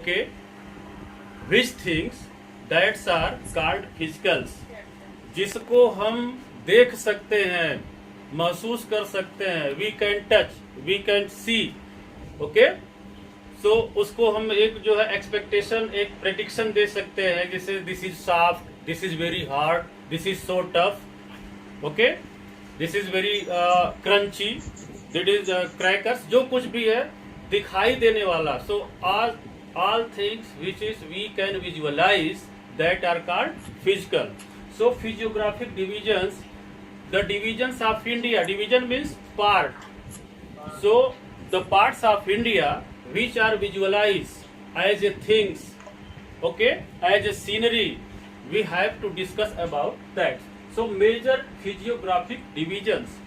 okay, which things that are called physicals, जिसको हम देख सकते हैं, महसूस कर सकते हैं, we can touch, we can see, okay. So उसको हम एक जो है एक्सपेक्टेशन, एक प्रेडिक्शन दे सकते हैं, जैसे this is soft, this is very hard, this is so tough, okay, this is very crunchy, this is crackers, जो कुछ भी है दिखाई देने वाला। So all things which is we can visualize that are called physical. So physiographic divisions, the divisions of India, division means part. So the parts of India which are visualized as a things, okay, as a scenery, we have to discuss about that. So major physiographic divisions.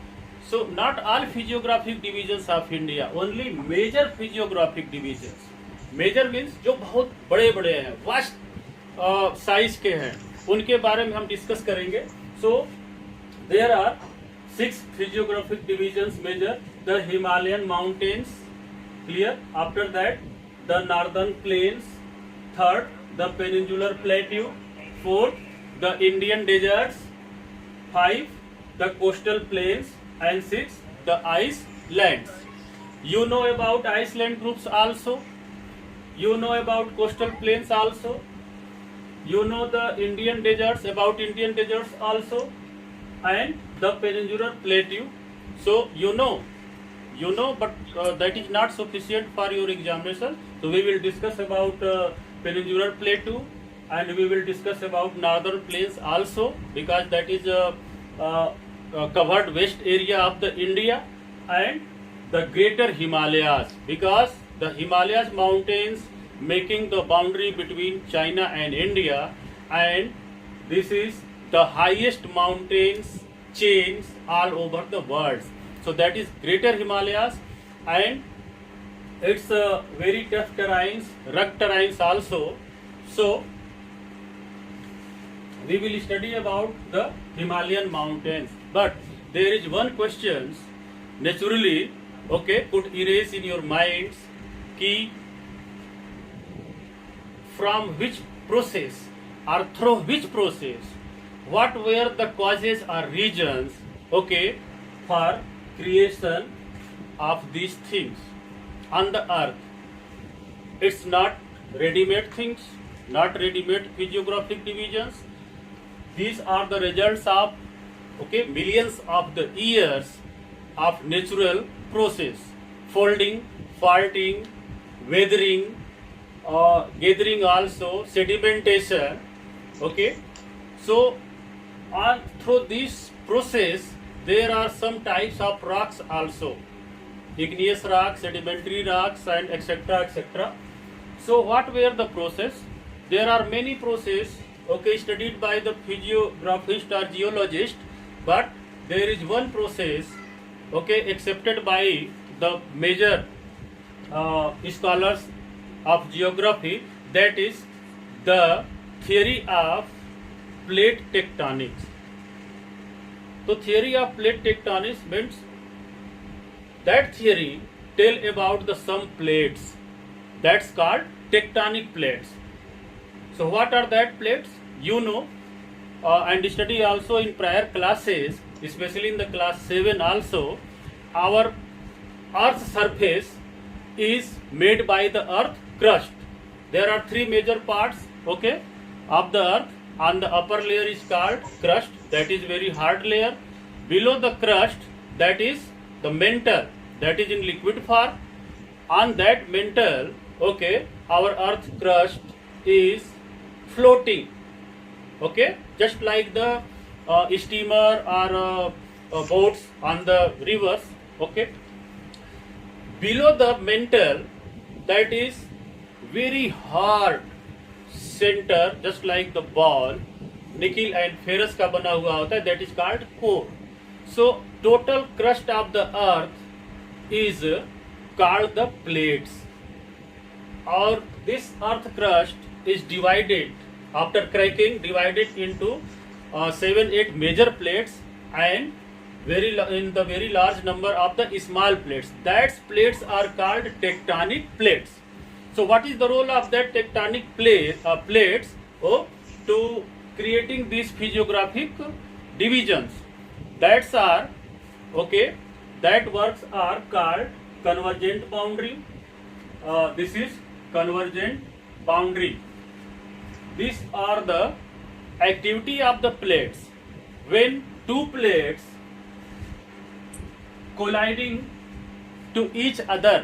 So not all physiographic divisions of India, only major physiographic divisions. Major means जो बहुत बड़े बड़े हैं, vast size के हैं, उनके बारे में हम डिस्कस करेंगे। So there are 6 physiographic divisions major. The Himalayan mountains, clear, after that the northern plains, third the peninsular plateau, fourth the Indian deserts, 5 the coastal plains, and 6 the islands. You know about Iceland groups also. You know about coastal plains also. You know the Indian deserts, about Indian deserts also, and the peninsular plateau. So you know, but that is not sufficient for your examination. So we will discuss about peninsular plateau, and we will discuss about northern plains also, because that is covered west area of the India, and the greater Himalayas, because the Himalayas mountains making the boundary between China and India, and this is the highest mountains chains all over the world. So that is greater Himalayas, and it's very tough terrains, rugged terrains also. So we will study about the Himalayan mountains, but there is one question naturally, okay, could erase in your minds, कि from which process or through which process, what were the causes or reasons, okay, for creation of these things on the earth. It's not ready-made things, not ready-made physiographic divisions. These are the results of, okay, millions of the years of natural process, folding, faulting, weathering, gathering also, sedimentation, okay. So on through this process there are some types of rocks also, igneous rocks, sedimentary rocks, and etc etc. So what were the process? There are many process, okay, studied by the physiographist or geologist, but there is one process, okay, accepted by the major scholars of geography, that is the theory of plate tectonics. So theory of plate tectonics means that theory tell about the some plates, that's called tectonic plates. So what are that plates? You know, and study also in prior classes, especially in the class 7 also, our Earth's surface is made by the earth crust. There are 3 major parts, okay, of the earth. On the upper layer is called crust, that is very hard layer. Below the crust, that is the mantle, that is in liquid form. On that mantle, okay, our earth crust is floating, okay, just like the steamer or boats on the rivers, okay. Below the mantle, that is very hard center, just like the ball, nickel and ferrous का बना हुआ होता है, that is called core. So total crust of the earth is called the plates. Or this earth crust is divided, after cracking, divided into 7-8 major plates, and in the very large number of the small plates. That plates are called tectonic plates. So what is the role of that tectonic plates to creating these physiographic divisions? That works are called convergent boundary. This is convergent boundary. These are the activity of the plates when two plates colliding to each other.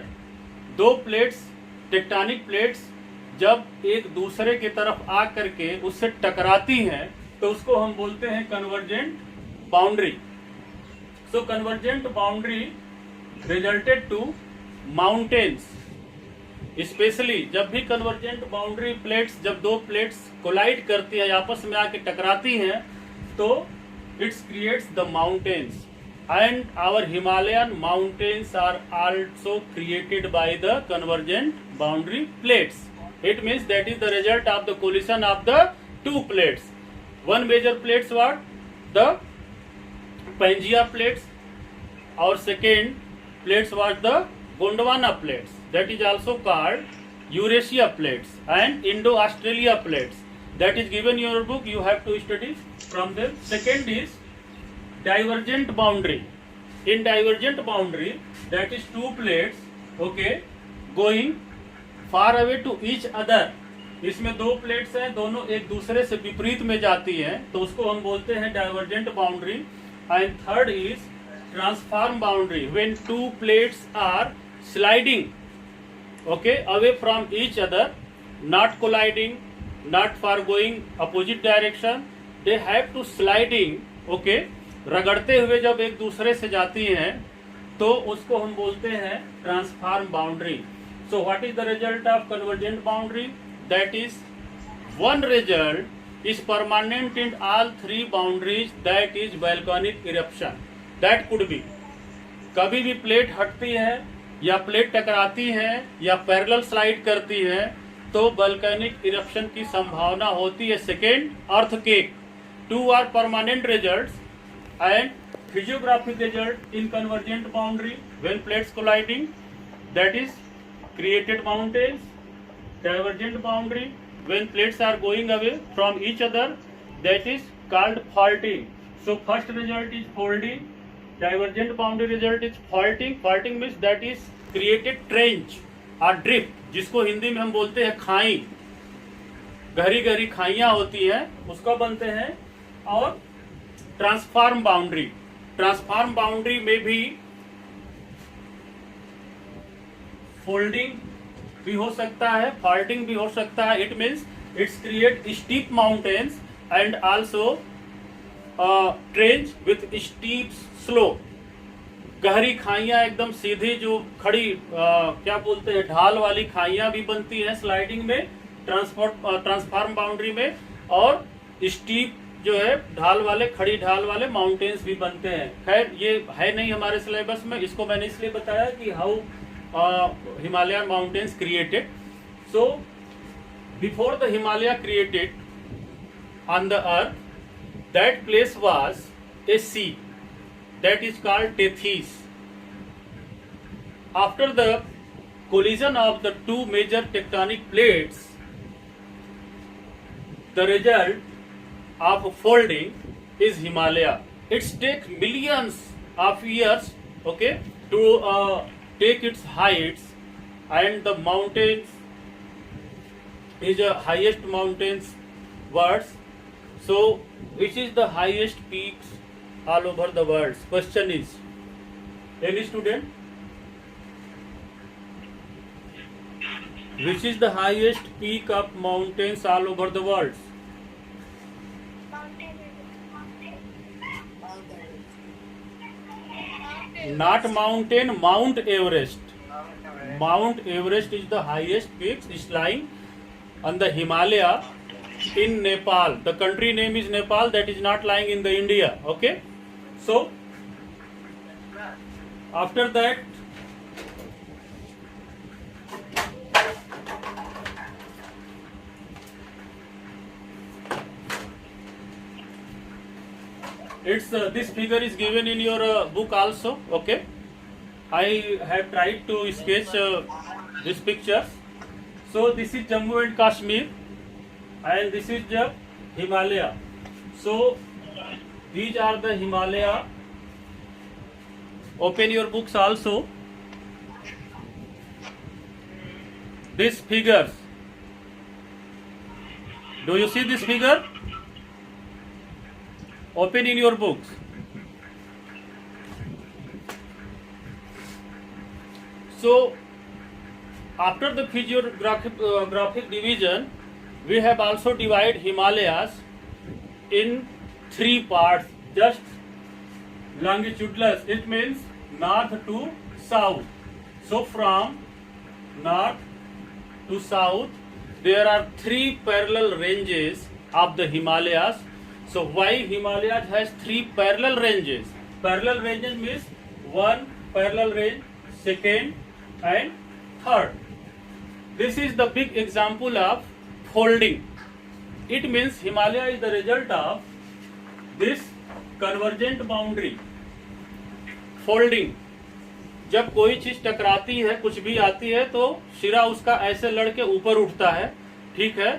दो plates, tectonic plates जब एक दूसरे की तरफ आ करके उससे टकराती हैं तो उसको हम बोलते हैं convergent boundary. So convergent boundary resulted to mountains. Specially जब भी कन्वर्जेंट बाउंड्री प्लेट्स, जब दो प्लेट्स कोलाइड करती है, आपस में आके टकराती हैं, तो it's creates the mountains. And our Himalayan mountains are also created by the convergent boundary plates. It means that is the result of the collision of the two plates. One major plates what? The Pangaea plates. Our second plates was the Gondwana plates. That is also called Eurasia plates and Indo-Australia plates. That is given in your book. You have to study from them. Second is divergent boundary. In divergent boundary, that is two plates, okay, going far away to each other. इसमें दो plates हैं, दोनों एक दूसरे से विपरीत में जाती हैं, तो उसको हम बोलते हैं divergent boundary. And third is transform boundary. When two plates are sliding, okay, away from each other, not colliding, not for going opposite direction, they have to sliding, okay, रगड़ते हुए जब एक दूसरे से जाती हैं तो उसको हम बोलते हैं transform boundary. So what is the result of convergent boundary? That is one result is permanent in all three boundaries, that is volcanic eruption. That could be, कभी भी प्लेट हटती है या प्लेट टकराती है या पैरेलल स्लाइड करती है तो वोल्केनिक इरप्शन की संभावना होती है. Second, earthquake. Two are permanent results and physiographic result in convergent boundary when plates colliding, that is created mountains. Divergent boundary when plates are going away from each other, that is called faulting. So first result is folding, divergent boundary result is faulting. Faulting means that is created trench or drift, जिसको हिंदी में हम बोलते हैं खाई. गहरी गहरी खाइयां होती हैं, उसका बनते हैं. और ट्रांसफॉर्म बाउंड्री, ट्रांसफॉर्म बाउंड्री में भी फोल्डिंग भी हो सकता है, फॉल्टिंग भी हो सकता है. It means it's create steep mountains and also trench with steep slope. गहरी खाइयां एकदम सीधी जो खड़ी क्या बोलते हैं ढाल वाली खाइयां भी बनती हैं स्लाइडिंग में, ट्रांसफॉर्म बाउंड्री में. और स्टीप जो है ढाल वाले, खड़ी ढाल वाले माउंटेन्स भी बनते हैं. खैर ये है नहीं हमारे सिलेबस में, इसको मैंने इसलिए बताया कि how Himalayan mountains created. So before the Himalaya created on the earth, that place was a sea, that is called Tethys. After the collision of the two major tectonic plates, the result of folding is Himalaya. It takes millions of years, okay, to take its heights, and the mountains is the highest mountains world. So which is the highest peaks all over the world? Question is, any student, which is the highest peak of mountains all over the world? Not mountain, Mount Everest. Mount Everest is the highest peak. It's lying on the Himalaya in Nepal. The country name is Nepal. That is not lying in the India. Okay. So after that, it's this figure is given in your book also. Okay, I have tried to sketch this picture. So this is Jammu and Kashmir, and this is the Himalaya. So these are the Himalaya. Open your books also. These figures. Do you see this figure? Open in your books. So after the physiographic division, we have also divided Himalayas in 3 parts, just longitudinal. It means north to south. So from north to south, there are 3 parallel ranges of the Himalayas. So why Himalayas has 3 parallel ranges? Parallel ranges means one parallel range, second and third. This is the big example of folding. It means Himalaya is the result of this convergent boundary. Folding. जब कोई चीज टकराती है, कुछ भी आती है, तो सिरा उसका ऐसे लड़के ऊपर उठता है, ठीक है,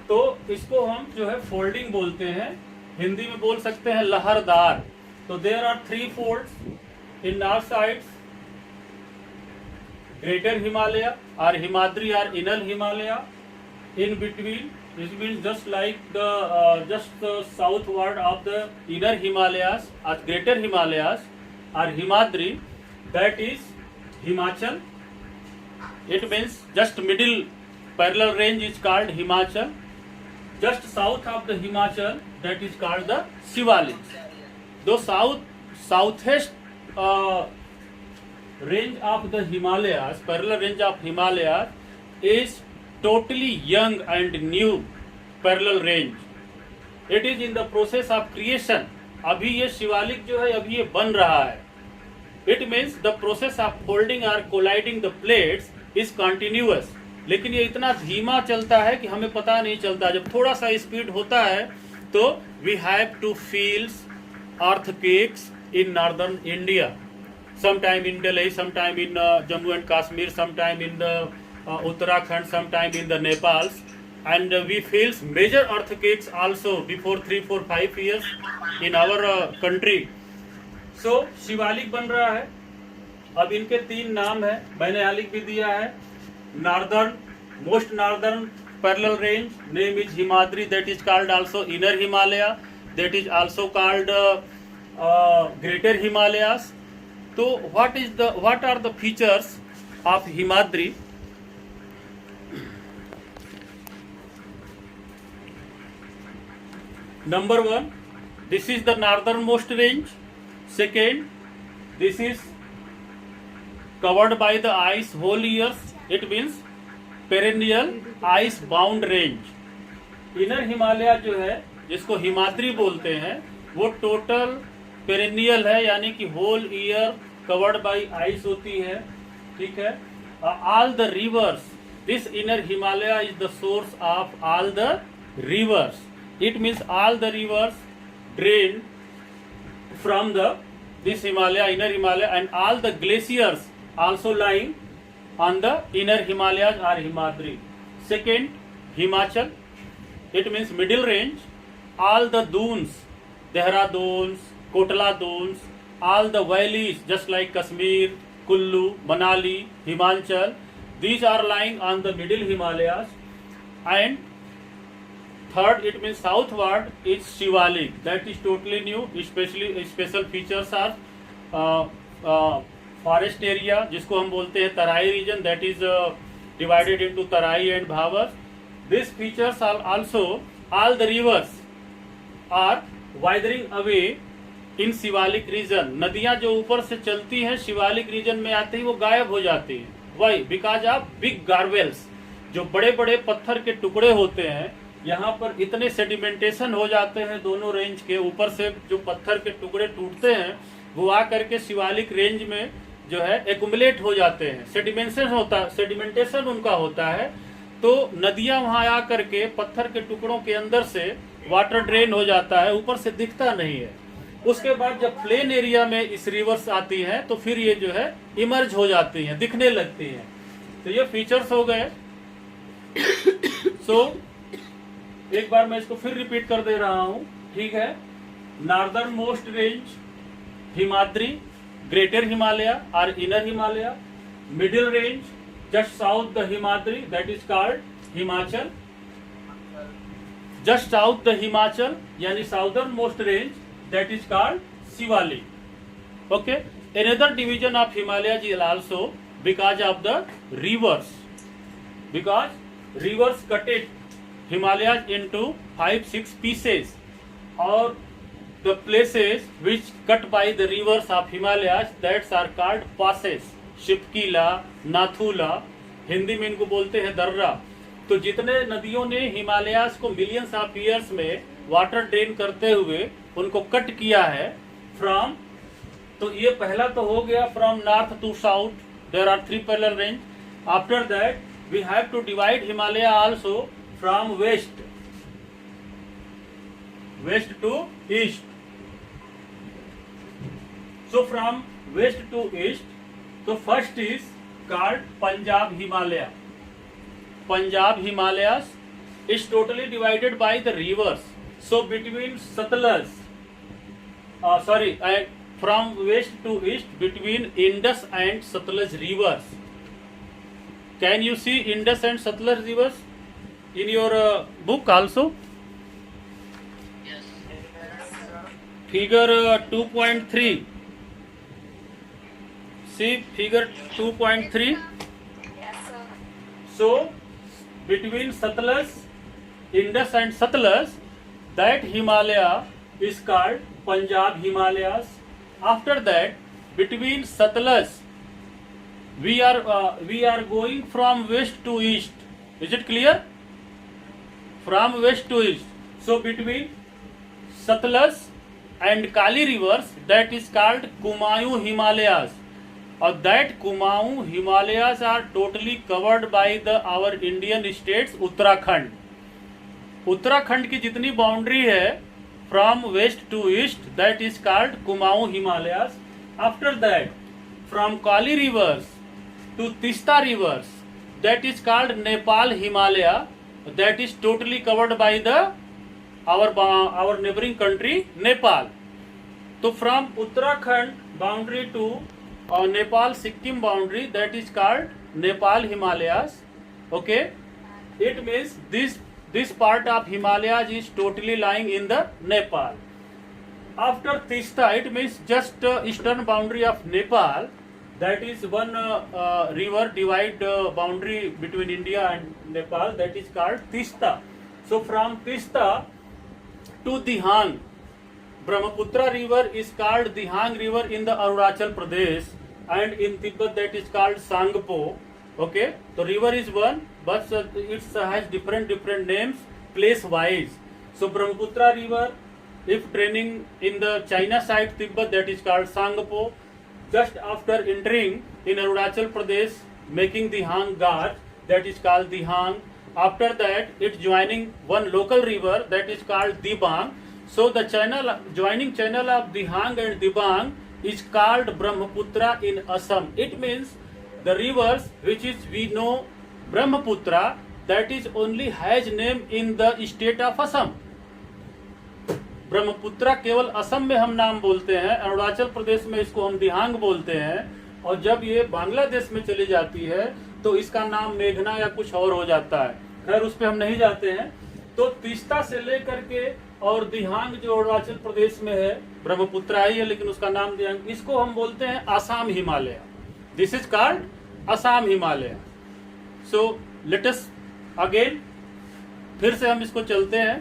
तो इसको हम जो है फोल्डिंग बोलते हैं. हिंदी में बोल सकते हैं लहरदार. तो there are 3 folds in north sides. Greater Himalaya or Himadri or inner Himalaya. In between, this means just like the southward of the inner Himalayas or Greater Himalayas or Himadri, that is Himachal. It means just middle parallel range is called Himachal. Just south of the Himachal, that is called the Shivalik. The southeast range of the Himalayas, parallel range of Himalayas, is totally young and new parallel range. It is in the process of creation. अभी ये शिवालिक जो है अभी ये बन रहा है. It means the process of folding or colliding the plates is continuous. लेकिन ये इतना धीमा चलता है कि हमें पता नहीं चलता. जब थोड़ा सा स्पीड होता है तो we have to feel earthquakes in northern India. Sometime in Delhi, sometime in Jammu and Kashmir, sometime in the Uttarakhand, sometime in the Nepal, and we feel major earthquakes also before 3, 4, 5 years in our country. So Shivalik बन रहा है. अब इनके 3 नाम है, मैंने आलिक भी दिया है. Northern, most northern parallel range name is Himadri, that is called also inner Himalaya, that is also called Greater Himalayas. So what are the features of Himadri? Number 1, this is the northernmost range. Second, this is covered by the ice whole year. It means perennial ice bound range. Inner Himalaya जो है, जिसको हिमाद्री बोलते हैं, वो total perennial है, यानी कि whole year covered by ice होती है, ठीक है. All the rivers, this inner Himalaya is the source of all the rivers. It means all the rivers drain from the this Himalaya, inner Himalaya, and all the glaciers also lying on the inner Himalayas or Himadri. Second, Himachal. It means middle range. All the dunes, Dehradun, Kotla dunes, all the valleys just like Kashmir, Kullu, Manali, Himachal, these are lying on the middle Himalayas. And third, it means southward is Shivalik. That is totally new. Especially special features are forest area, जिसको हम बोलते हैं Terai region, that is divided into Terai and Bhabar. This features are also all the rivers are widening away in Shivalik region. नदियां जो ऊपर से चलती हैं शिवालिक रीजन में आते ही वो गायब हो जाती हैं. वाई? बिकॉज ऑफ बिग गार्वेल्स, जो बड़े बड़े पत्थर के टुकड़े होते हैं, यहाँ पर इतने सेडिमेंटेशन हो जाते हैं दोनों रेंज के. ऊपर से जो पत्थर के टुकड़े टूटते हैं वो आ करके शिवालिक रेंज में जो है एक्युमुलेट हो जाते हैं. सेडिमेंटेशन उनका होता है, तो नदियां वहां आ करके पत्थर के टुकड़ों के अंदर से वाटर ड्रेन हो जाता है, ऊपर से दिखता नहीं है. उसके बाद जब प्लेन एरिया में इस रिवर्स आती है तो फिर ये जो है इमर्ज हो जाती हैं, दिखने लगती हैं. तो ये फीचर्स हो गए. सो एक बार मैं इसको फिर रिपीट कर दे रहा हूं, ठीक है। Northern most range Himadri, greater Himalaya और inner Himalaya. Middle range just south the Himadri, that is called Himachal. Just south the Himachal यानी southern most range, that is called Shivalik. Okay, another division of Himalayas is also because of the rivers, because rivers cut it Himalayas into 5-6 pieces, or the places which cut by the rivers of Himalayas that are called passes, Shipkila, Nathula, Hindi में इनको बोलते हैं दर्रा। तो जितने नदियों ने हिमालयास को मिलियंस ऑफ ईयर्स में वाटर ड्रेन करते हुए उनको कट किया है फ्रॉम, तो ये पहला तो हो गया from north to south, there are 3 parallel range. After that we have to divide Himalaya also from west to east. So from west to east, तो first is called Punjab Himalaya. Punjab Himalayas is totally divided by the rivers. So between Sutlej, from west to east between Indus and Satluj rivers. Can you see Indus and Satluj rivers in your book also? Yes. Figure 2.3. See figure 2.3. Yes, sir. So between Satluj, Indus and Satluj, that Himalaya is called Punjab Himalayas. After that, between Satluj, we are going from west to east. Is it clear? From west to east. So between Satluj and Kali rivers, that is called Kumaon Himalayas. Or that Kumaon Himalayas are totally covered by our Indian states Uttarakhand. Uttarakhand की जितनी boundary है from west to east, that is called Kumaon Himalayas. After that, from Kali rivers to Tista rivers, that is called Nepal Himalaya. That is totally covered by our neighboring country Nepal. So from Uttarakhand boundary to Nepal Sikkim boundary, that is called Nepal Himalayas. Okay, it means this part of Himalayas is totally lying in the Nepal. After Tista, it means just eastern boundary of Nepal. That is one river divide boundary between India and Nepal. That is called Tista. So from Tista to Dihang, Brahmaputra river is called Dihang river in the Arunachal Pradesh, and in Tibet that is called Sangpo. Okay, the river is one, but it has different names place wise. So Brahmaputra river, if draining in the China side Tibet, that is called Sangpo. Just after entering in Arunachal Pradesh, making Dihang Ghat, that is called Dihang. After that, it's joining one local river, that is called Dibang. So the joining channel of Dihang and Dibang is called Brahmaputra in Assam. It means the rivers which is we know Brahmaputra, that is only has name in the state of Assam. Brahmaputra केवल असम में हम नाम बोलते हैं, अरुणाचल प्रदेश में इसको हम दिहांग बोलते हैं, और जब ये बांग्लादेश में चली जाती है तो इसका नाम मेघना या कुछ और हो जाता है। खैर उस पर हम नहीं जाते हैं। तो तीस्ता से लेकर के और दिहांग जो अरुणाचल प्रदेश में है, ब्रह्मपुत्रा ही है लेकिन उसका नाम दिहांग, इसको हम बोलते हैं Assam Himalaya. This is called Assam Himalaya. So let us again, फिर से हम इसको चलते हैं,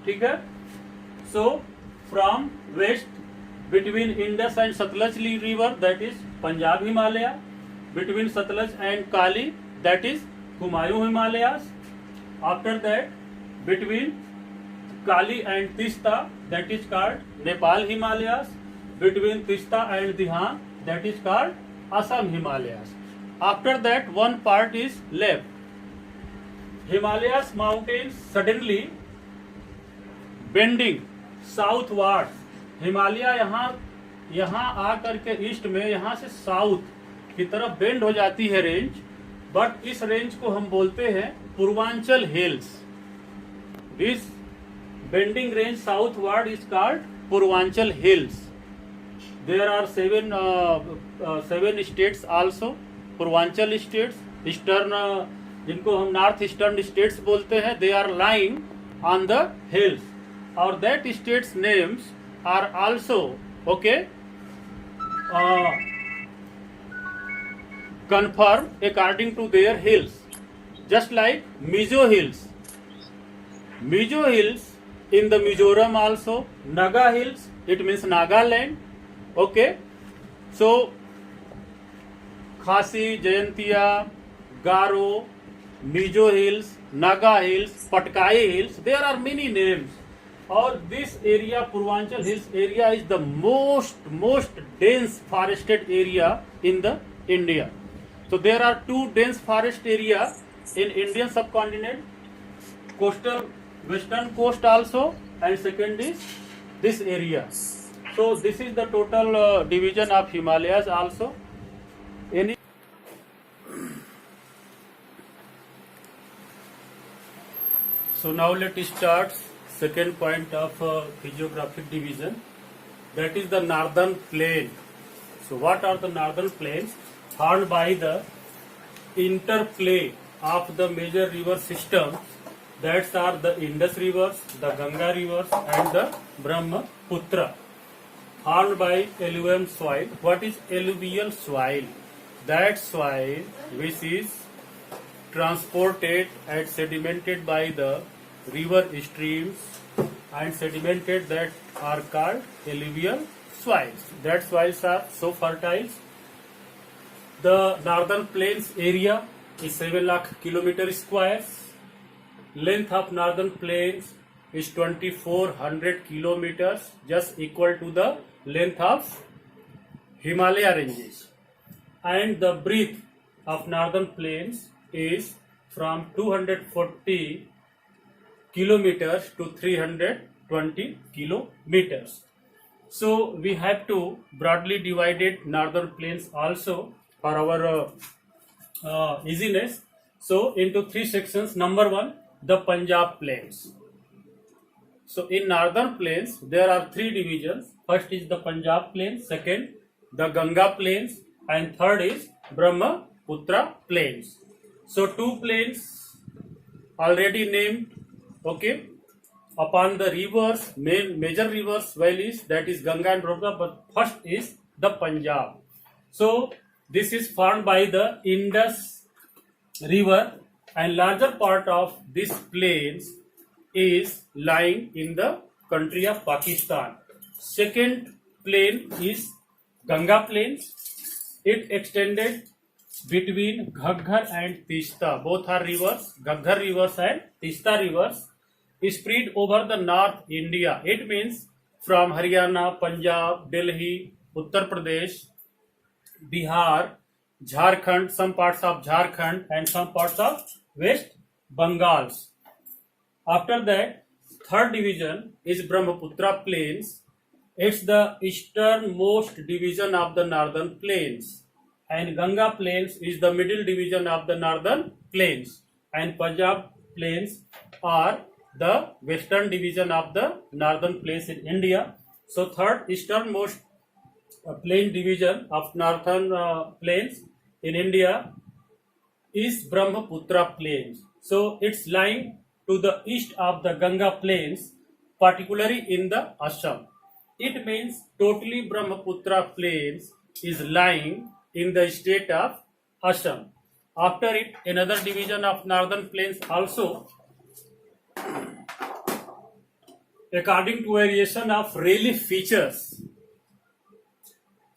ठीक है। So from west between Indus and Satluj river, that is Punjab Himalaya. Between Satluj and Kali, that is Kumaon Himalayas. After that, between Kali and Tista, that is called Nepal Himalayas. Between Tista and Dihang, that is called Assam Himalayas. After that, one part is left. Himalayas mountains suddenly bending southward. Himalaya यहाँ आकर के east में यहाँ से south की तरफ bend हो जाती है रेंज, बट इस रेंज को हम बोलते हैं Purvanchal Hills. This bending range southward is called Purvanchal Hills. There are seven states also. Purvanchal states, eastern, जिनको हम नॉर्थ ईस्टर्न स्टेट्स बोलते हैं, they are lying on the hills. और that states names are also okay. Confirmed according to their hills, just like Mizo Hills. Mizo Hills in the Mizoram also. Naga Hills, it means Nagaland. Okay, so Khasi, Jayantiya, Garo, Mizo Hills, Naga Hills, Patkai Hills, there are many names. Or this area, Purvanchal Hills area, is the most dense forested area in the India. So there are two dense forest area in Indian subcontinent, coastal western coast also, and second is this area. So this is the total division of Himalayas also. Any so now let us start second point of physiographic division, that is the northern plain. So what are the northern plains? Formed by the interplay of the major river systems, that are the Indus rivers, the Ganga rivers, and the Brahmaputra. Formed by alluvial soil. What is alluvial soil? That soil which is transported and sedimented by the river streams and sedimented, that are called alluvial soils. That soils are so fertile. The northern plains area is 7 lakh kilometer squares. Length of northern plains is 2400 kilometers, just equal to the length of Himalaya ranges. And the breadth of northern plains is from 240 kilometers to 320 kilometers. So we have to broadly divided northern plains also for our easiness. So into three sections. Number one, the Punjab plains. So in northern plains there are three divisions. First is the Punjab plains, second the Ganga plains, and third is Brahmaputra plains. So two plains already named, okay, upon the rivers, major rivers valleys, that is Ganga and Brahmaputra, but first is the Punjab. So this is formed by the Indus river, and larger part of this plains is lying in the country of Pakistan. Second plain is Ganga plains. It extended between Ghaggar and Tista. Both are rivers, Ghaggar rivers and Tista rivers, spread over the North India. It means from Haryana, Punjab, Delhi, Uttar Pradesh, Bihar, Jharkhand, some parts of Jharkhand, and some parts of West Bengal. After that, third division is Brahmaputra plains. It's the easternmost division of the northern plains, and Ganga plains is the middle division of the northern plains, and Punjab plains are the western division of the northern plains in India. So third easternmost plain division of northern plains in India is Brahmaputra plains. So it's lying to the east of the Ganga plains, particularly in the Assam. It means totally Brahmaputra plains is lying in the state of Assam. After it, another division of northern plains also, according to variation of relief features.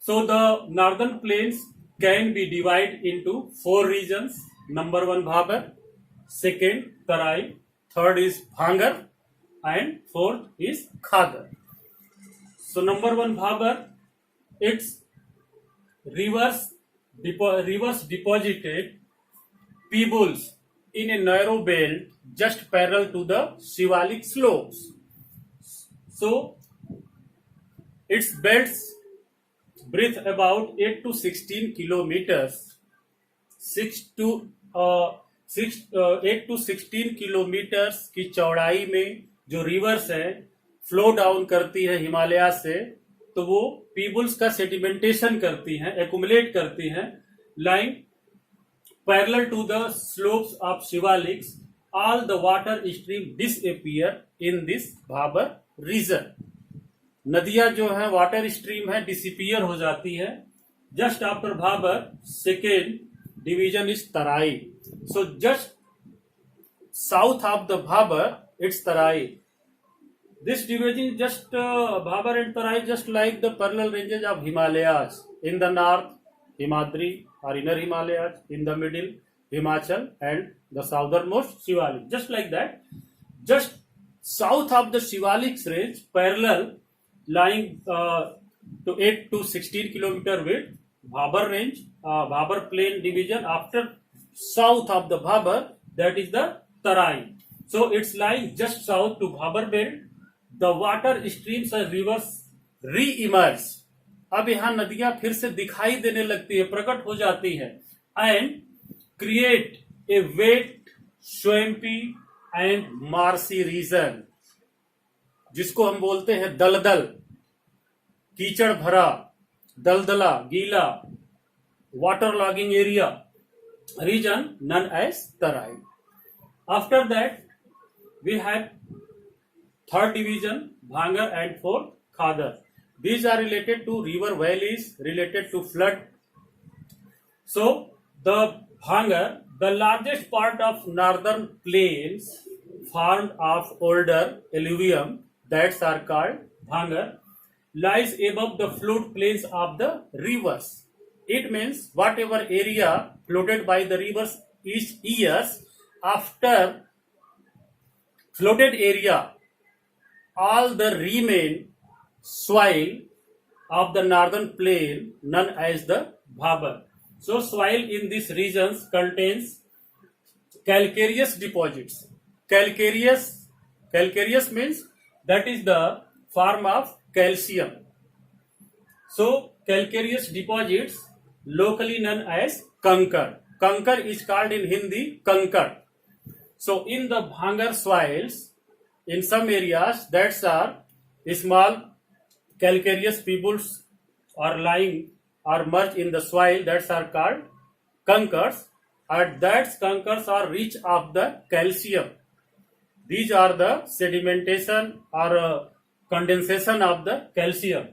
So the northern plains can be divided into four regions. Number one, Bhabar. Second, Tarai. Third is Bhangar. And fourth is Khadar. So number one, Bhabar, its rivers deposited pebbles in a narrow belt just parallel to the Shivalik slopes. So its belts breadth about 8 to 16 kilometers, 6 8 to 16 kilometre की चौड़ाई में जो reverse है flow down करती है हिमालय से, तो वो पीबल्स का सेडिमेंटेशन करती हैं, एक्युमुलेट करती हैं, lying parallel to the slopes of Shiwaliks. All the water stream disappear in this Bhabar region. नदियां जो है वाटर स्ट्रीम है डिसअपियर हो जाती है. Just after Bhabar second division is Terai. So just south of the Bhabar it's Terai. This division just Bhabar and Tarai just like the parallel ranges of Himalayas. In the north, Himadri or inner Himalayas. In the middle, Himachal and the southernmost Shivalik. Just like that. Just south of the Shivalik range, parallel lying to 8 to 16 kilometer width, Bhabar range, Bhabar plain division. After south of the Bhabar, that is the Tarai. So it's lying just south to Bhabar belt. The water streams and rivers re-emerge. अब यहां नदियां फिर से दिखाई देने लगती है, प्रकट हो जाती है. And create a wet swampy and marshy region, जिसको हम बोलते हैं दलदल, कीचड़ भरा, दलदला, गीला, water logging area region known as Terai. After that we have third division Bhangar and fourth Khadar. These are related to river valleys, related to flood. So the Bhangar, the largest part of northern plains formed of older alluvium, that are called Bhangar, lies above the flood plains of the rivers. It means whatever area flooded by the rivers each years, after flooded area, all the remain soil of the northern plain known as the Bhabar. So soil in these regions contains calcareous deposits. Calcareous means that is the form of calcium. So calcareous deposits locally known as kankar. Kankar is called in Hindi kankar. So in the Bhangar soils, in some areas that are small calcareous pebbles are lying or merged in the soil, that are called kankars, and that kankars are rich of the calcium. These are the sedimentation or condensation of the calcium.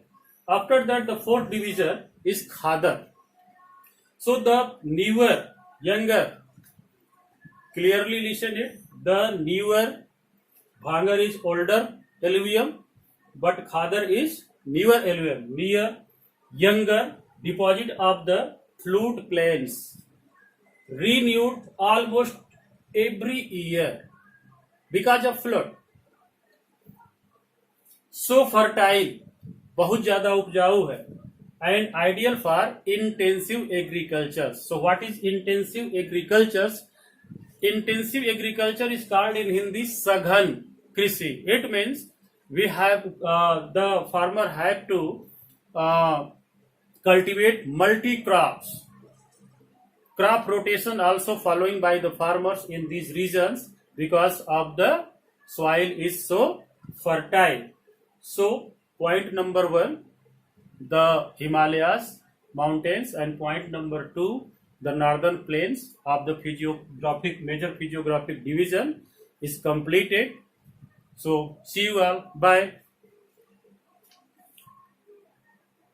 After that, the fourth division is Khadar. So the newer, younger, clearly listen it, the newer Bhangar is older alluvium, but Khadar is newer alluvium, younger deposit of the flood plains, renewed almost every year because of flood. So fertile, बहुत ज्यादा उपजाऊ है, and ideal for intensive agriculture. So what is intensive agriculture? Intensive agriculture is called in Hindi Saghan Krishi. It means we have the farmer have to cultivate multi crops. Crop rotation also following by the farmers in these regions because of the soil is so fertile. So point number 1, the Himalayas mountains, and point number 2, the northern plains of the major physiographic division is completed. So see you all. Bye.